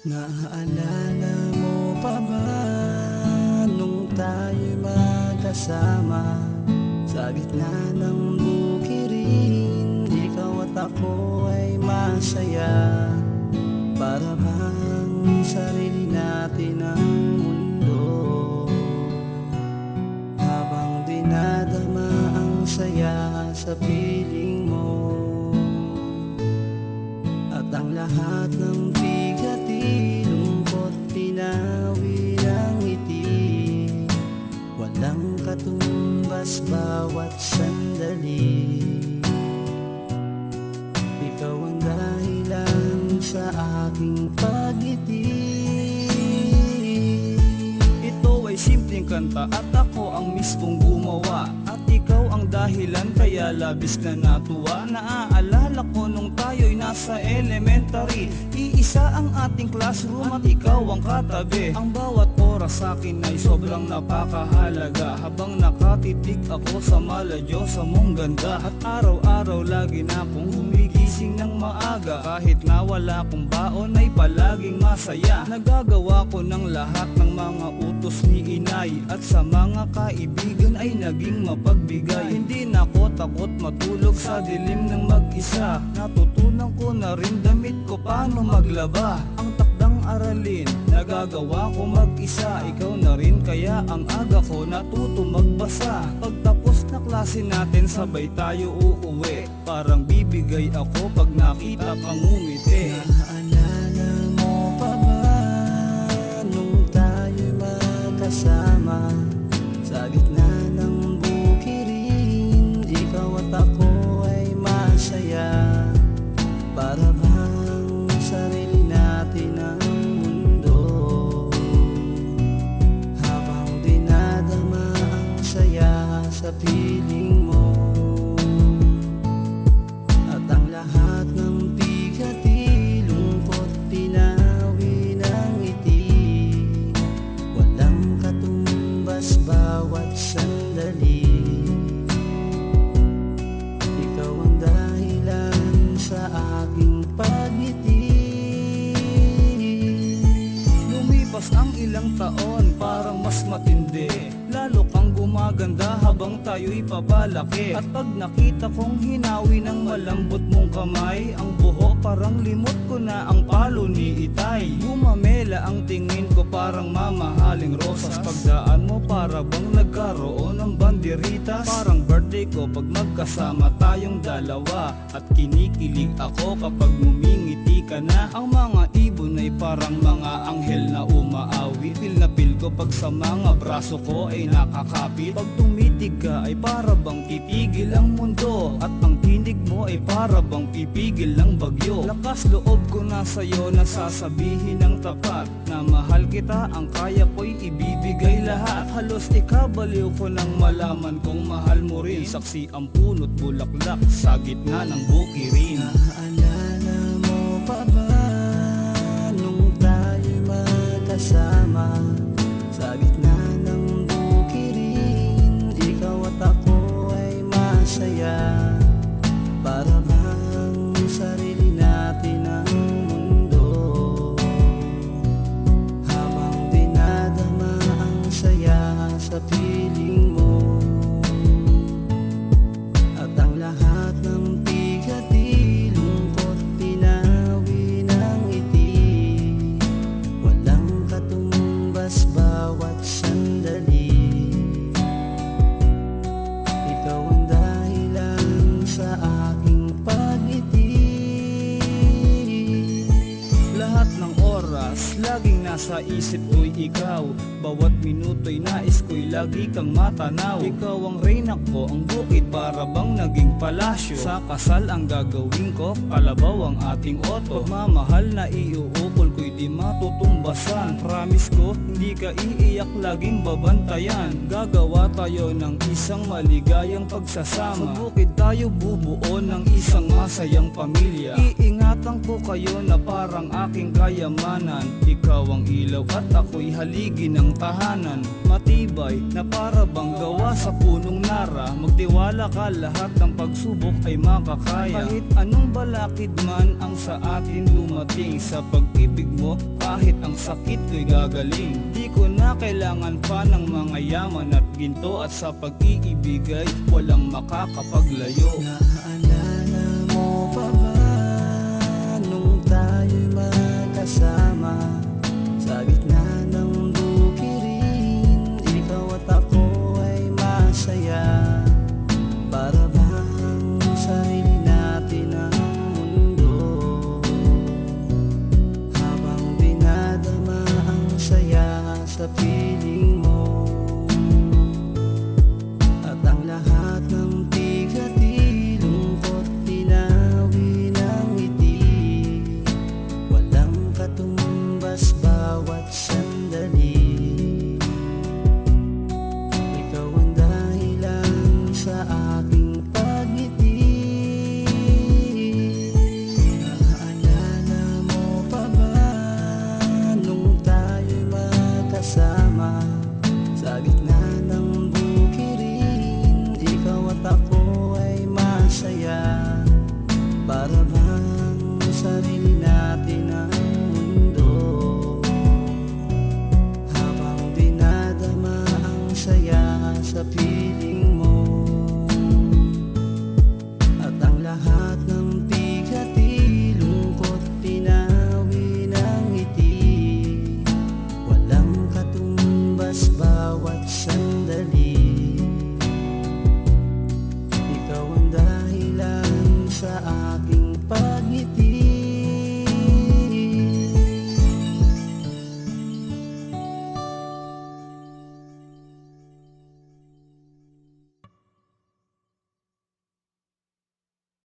Naaalala mo pa ba nung tayo'y magkasama sa gitna ng bukirin? Ikaw at ako ay masaya, para bang sarili natin ang mundo, habang dinadama ang saya sa piling mo. At ang lahat ng bigat, lungkot, pinawi ng ngiti, walang katumbas bawat sandali. Ikaw ang dahilan sa aking pagngiti. Ito ay simpleng kanta at ako ang mismong gumawa, at ikaw ang dahilan kaya labis na natuwa. Naaalala ko nung tayo'y nasa elementary, iisa ang ating classroom at ikaw ang katabi. Ang bawat oras sa'kin ay sobrang napakahalaga, habang nakatitig ako sa maladyosa mong ganda. At araw-araw lagi na akong humigising ng maaga, kahit na wala kong baon ay palaging masaya. Nagagawa ko ng lahat ng mga utos ni inay, at sa mga kaibigan ay naging mapagbigay. Hindi na ako takot matulog sa dilim ng mag-isa, natutunan ko na rin damit ko paano maglaba. Ang takdang aralin nagagawa ko mag-isa, ikaw na rin kaya ang aga ko natuto magbasa. Pagtapos na klase natin sabay tayo uuwi, parang bibigay ako pag nakita kang ngumiti. Naalala mo pa ba nung tayo'y magkasama sa gitna ng bukirin? Ikaw at ako ay masaya, para bang sarili natin ang mundo, habang dinadama ang saya sa piling mo. At ang lahat ng bigat, lungkot, pinawi ng ngiti, walang katumbas bawat sandali. Ikaw ang dahilan sa aking pagngiti. Lumipas ang ilang taon, parang mas matindi, lalo kang gumaganda habang tayo'y papalaki. At pag nakita kong hinawi ng malambot mong kamay, ang buhok parang limot ko na ang palo ni itay. Gumamela ang tingin ko parang mamahaling rosas, pagdaan mo para bang nagkaroon ng banderitas. Parang birthday ko pag magkasama tayong dalawa, at kinikilig ako kapag ngumingiti ka na. Ang mga ibon ay parang mga anghel na umaawi, feel na feel ko pag sa mga braso ko ay nakakapit. Pag tumitig ka ay para bang titigil ang mundo, at ang tinig mo ay para bang pipigil ng bagyo. Lakas loob ko na sa'yo na sasabihin ng tapat, na mahal kita, ang kaya ko'y ibibigay lahat. Halos ikabaliw ko nang malaman kong mahal mo rin, saksi ang punot bulaklak sa gitna ng bukirin. Naalala mo pa ba nung tayo'y magkasama sa gitna ng bukirin? Ikaw at ako ay masaya, para bang sarili natin ang mundo, habang dinadama ang saya sa piling mo. At ang lahat ng bigat, lungkot, pinawi ng ngiti, walang katumbas bawat sandali. Ikaw ang dahilan sa aking pagngiti. Lahat ng oras, laging nasa isip ko'y ikaw, bawat minuto'y nais ko'y lagi kang matanaw. Ikaw ang reyna ko, ang bukid para bang naging palasyo. Sa kasal ang gagawin ko, kalabaw ang ating oto. Pagmamahal na iuukol ko'y di matutumbasan. Promise ko, hindi ka iiyak, laging babantayan. Gagawa tayo ng isang maligayang pagsasama, sa bukid tayo bubuo ng isang masayang pamilya. Iingatan ko kayo na parang aking kayamanan, ikaw ang ilaw at ako'y haligi ng tahanan. Matibay na para bang gawa sa punong nara, magtiwala ka, lahat ng pagsubok ay makakaya. Kahit anong balakid man ang sa atin dumating, sa pag-ibig mo kahit ang sakit ko'y gagaling. Di ko na kailangan pa ng mga yaman at ginto, at sa pag-iibigay walang makakapaglayo. Naalala mo pa ba nung tayo'y magkasama sa gitna ng bukirin? Ikaw at ako ay masaya, para bang sarili natin ang mundo, habang binadama ang saya sa piling mo. At ang lahat ng tigati, lungkot, tinawi ng ngiti, walang katumbas bawat sandali. Ikaw ang dahilan sa aking pagngiti. Naalala mo pa ba nung tayo'y magkasama sa gitna ng bukirin? Ikaw at ako ay masaya, para bang sarili natin ang